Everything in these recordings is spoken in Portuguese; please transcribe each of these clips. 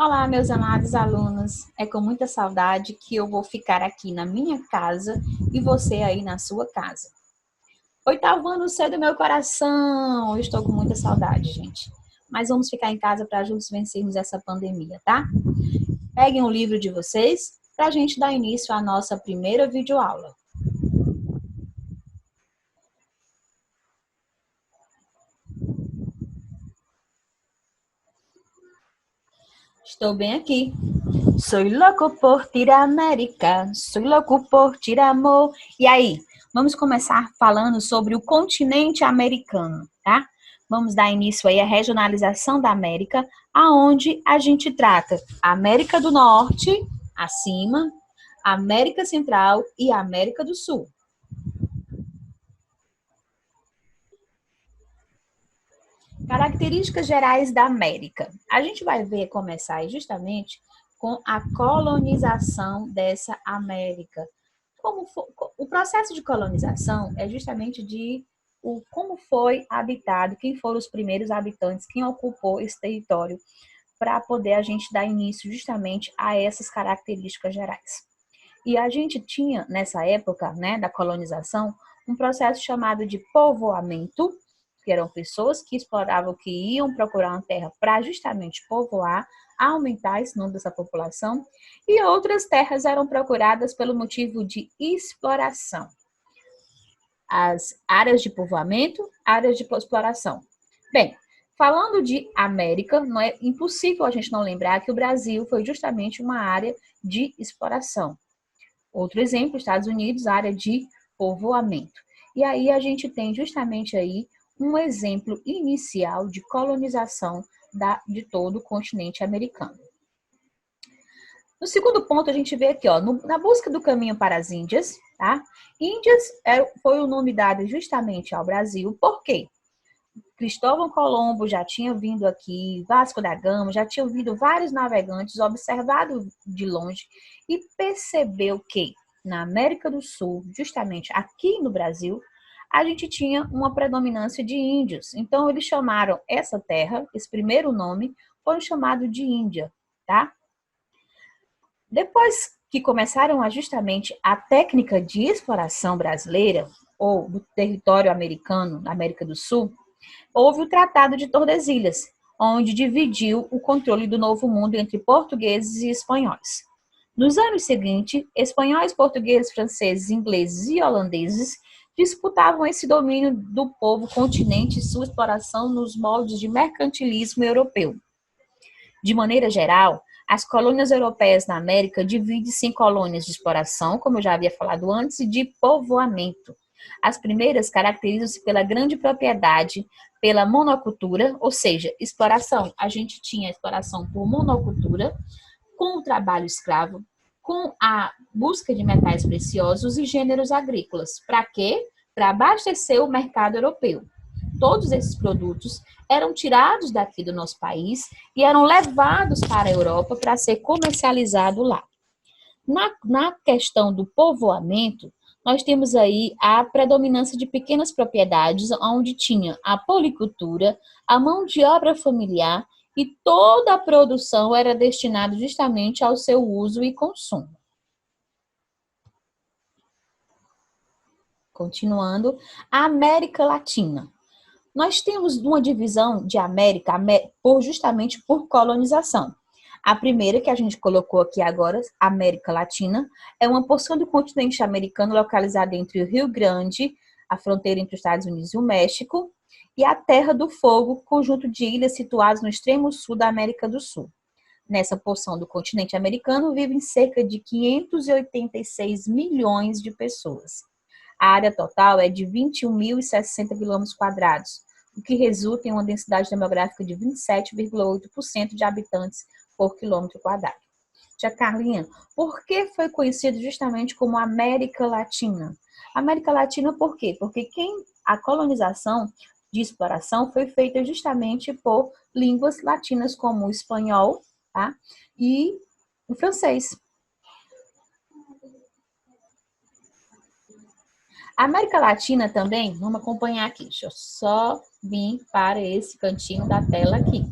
Olá, meus amados alunos. É com muita saudade que eu vou ficar aqui na minha casa e você aí na sua casa. Oitavo ano cedo do meu coração. Eu estou com muita saudade, gente. Mas vamos ficar em casa para juntos vencermos essa pandemia, tá? Peguem o livro de vocês para a gente dar início à nossa primeira videoaula. Estou bem aqui. Soy louco por ti América, soy louco por ti amor. E aí, vamos começar falando sobre o continente americano, tá? Vamos dar início aí à regionalização da América, aonde a gente trata a América do Norte, acima, América Central e América do Sul. Características gerais da América. A gente vai ver começar justamente com a colonização dessa América. O processo de colonização é justamente como foi habitado, quem foram os primeiros habitantes, quem ocupou esse território, para poder a gente dar início justamente a essas características gerais. E a gente tinha, nessa época, né, da colonização, um processo chamado de povoamento, que eram pessoas que exploravam, que iam procurar uma terra para justamente povoar, aumentar esse número dessa população, e outras terras eram procuradas pelo motivo de exploração. As áreas de povoamento, áreas de exploração. Bem, falando de América, não é impossível a gente não lembrar que o Brasil foi justamente uma área de exploração. Outro exemplo, Estados Unidos, área de povoamento. E aí a gente tem justamente aí um exemplo inicial de colonização de todo o continente americano. No segundo ponto, a gente vê aqui, ó, na busca do caminho para as Índias, tá? Índias foi o nome dado justamente ao Brasil, por quê? Cristóvão Colombo já tinha vindo aqui, Vasco da Gama, já tinham vindo vários navegantes, observado de longe e percebeu que na América do Sul, justamente aqui no Brasil, a gente tinha uma predominância de índios. Então, eles chamaram essa terra, esse primeiro nome, foi chamado de Índia, tá? Depois que começaram justamente a técnica de exploração brasileira, ou do território americano, na América do Sul, houve o Tratado de Tordesilhas, onde dividiu o controle do Novo Mundo entre portugueses e espanhóis. Nos anos seguintes, espanhóis, portugueses, franceses, ingleses e holandeses disputavam esse domínio do povo continente e sua exploração nos moldes de mercantilismo europeu. De maneira geral, as colônias europeias na América dividem-se em colônias de exploração, como eu já havia falado antes, e de povoamento. As primeiras caracterizam-se pela grande propriedade, pela monocultura, ou seja, exploração. A gente tinha exploração por monocultura, com o trabalho escravo, com a busca de metais preciosos e gêneros agrícolas. Para quê? Para abastecer o mercado europeu. Todos esses produtos eram tirados daqui do nosso país e eram levados para a Europa para ser comercializado lá. Na questão do povoamento, nós temos aí a predominância de pequenas propriedades, onde tinha a policultura, a mão de obra familiar e toda a produção era destinada justamente ao seu uso e consumo. Continuando, a América Latina. Nós temos uma divisão de América justamente por colonização. A primeira que a gente colocou aqui agora, América Latina, é uma porção do continente americano localizada entre o Rio Grande, a fronteira entre os Estados Unidos e o México, e a Terra do Fogo, conjunto de ilhas situadas no extremo sul da América do Sul. Nessa porção do continente americano vivem cerca de 586 milhões de pessoas. A área total é de 21.060 km², o que resulta em uma densidade demográfica de 27,8% de habitantes por quilômetro quadrado. Tia Carlinha, por que foi conhecido justamente como América Latina? América Latina por quê? Porque a colonização de exploração foi feita justamente por línguas latinas como o espanhol, tá? E o francês. A América Latina também, vamos acompanhar aqui, deixa eu só vir para esse cantinho da tela aqui.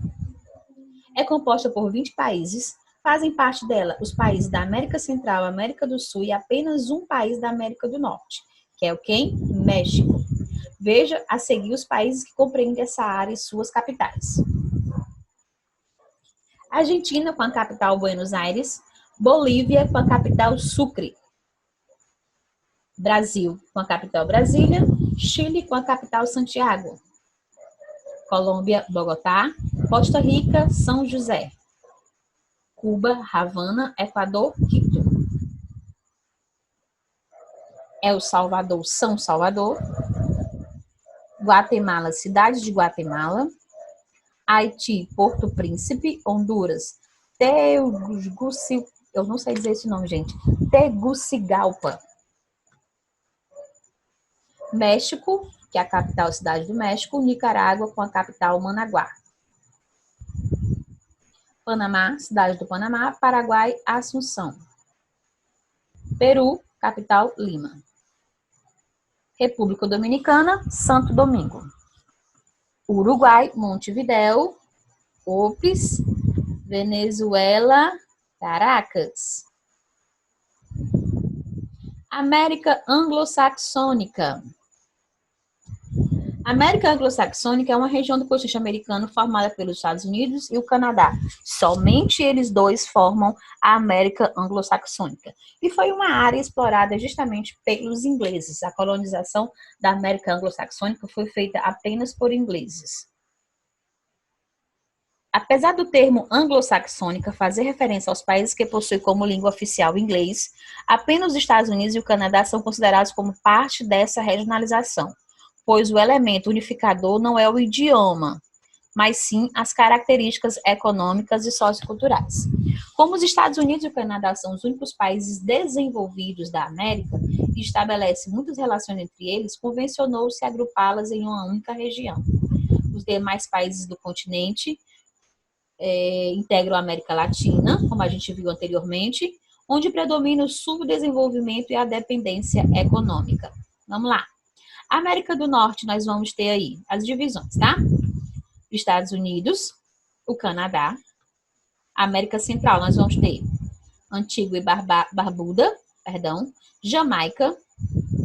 É composta por 20 países. Fazem parte dela os países da América Central, América do Sul e apenas um país da América do Norte, que é o quem? México. Veja a seguir os países que compreendem essa área e suas capitais. Argentina, com a capital Buenos Aires. Bolívia, com a capital Sucre. Brasil, com a capital Brasília. Chile, com a capital Santiago. Colômbia, Bogotá. Costa Rica, São José. Cuba, Havana. Equador, Quito. El Salvador, São Salvador. Guatemala, cidade de Guatemala. Haiti, Porto Príncipe. Honduras, Tegucigalpa. Eu não sei dizer esse nome, gente. Tegucigalpa. México, que é a capital cidade do México. Nicarágua, com a capital Managuá. Panamá, cidade do Panamá. Paraguai, Assunção. Peru, capital Lima. República Dominicana, Santo Domingo. Uruguai, Montevidéu. Ops. Venezuela, Caracas. América Anglo-Saxônica. A América Anglo-Saxônica é uma região do continente americano formada pelos Estados Unidos e o Canadá. Somente eles dois formam a América Anglo-Saxônica. E foi uma área explorada justamente pelos ingleses. A colonização da América Anglo-Saxônica foi feita apenas por ingleses. Apesar do termo anglo-saxônica fazer referência aos países que possuem como língua oficial o inglês, apenas os Estados Unidos e o Canadá são considerados como parte dessa regionalização, pois o elemento unificador não é o idioma, mas sim as características econômicas e socioculturais. Como os Estados Unidos e o Canadá são os únicos países desenvolvidos da América e estabelece muitas relações entre eles, convencionou-se agrupá-las em uma única região. Os demais países do continente integram a América Latina, como a gente viu anteriormente, onde predomina o subdesenvolvimento e a dependência econômica. Vamos lá. América do Norte, nós vamos ter aí as divisões, tá? Estados Unidos, o Canadá. América Central, nós vamos ter Antigua e Barbuda, Jamaica,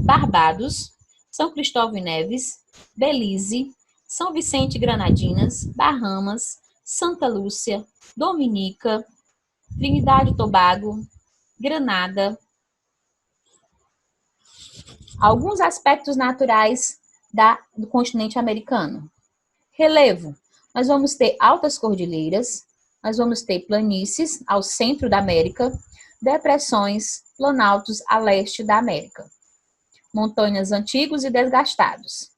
Barbados, São Cristóvão e Neves, Belize, São Vicente e Granadinas, Bahamas, Santa Lúcia, Dominica, Trinidade e Tobago, Granada. Alguns aspectos naturais do continente americano. Relevo. Nós vamos ter altas cordilheiras, nós vamos ter planícies ao centro da América, depressões, planaltos a leste da América. Montanhas antigos e desgastados.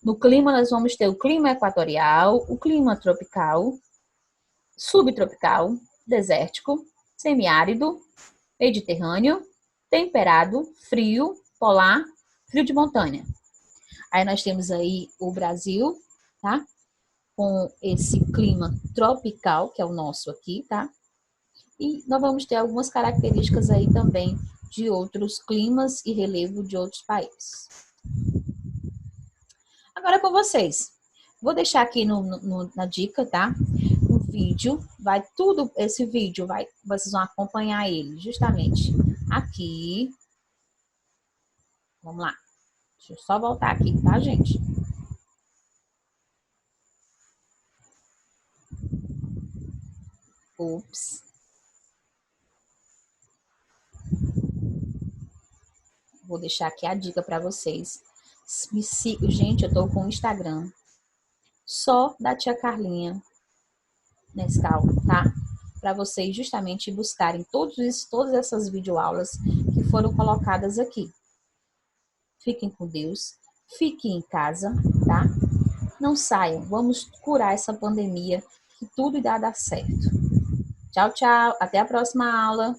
No clima, nós vamos ter o clima equatorial, o clima tropical, subtropical, desértico, semiárido, mediterrâneo, temperado, frio, polar, frio de montanha. Aí nós temos aí o Brasil, tá? Com esse clima tropical, que é o nosso aqui, tá? E nós vamos ter algumas características aí também de outros climas e relevo de outros países. Agora com vocês. Vou deixar aqui na dica, tá? O vídeo, esse vídeo vocês vão acompanhar ele justamente aqui. Vamos lá. Deixa eu só voltar aqui, tá, gente? Ops. Vou deixar aqui a dica para vocês. Gente, eu tô com o Instagram só da tia Carlinha Nescau, tá? Para vocês justamente buscarem todas essas videoaulas que foram colocadas aqui. Fiquem com Deus, fiquem em casa, tá? Não saiam, vamos curar essa pandemia, que tudo irá dar certo. Tchau, tchau, até a próxima aula.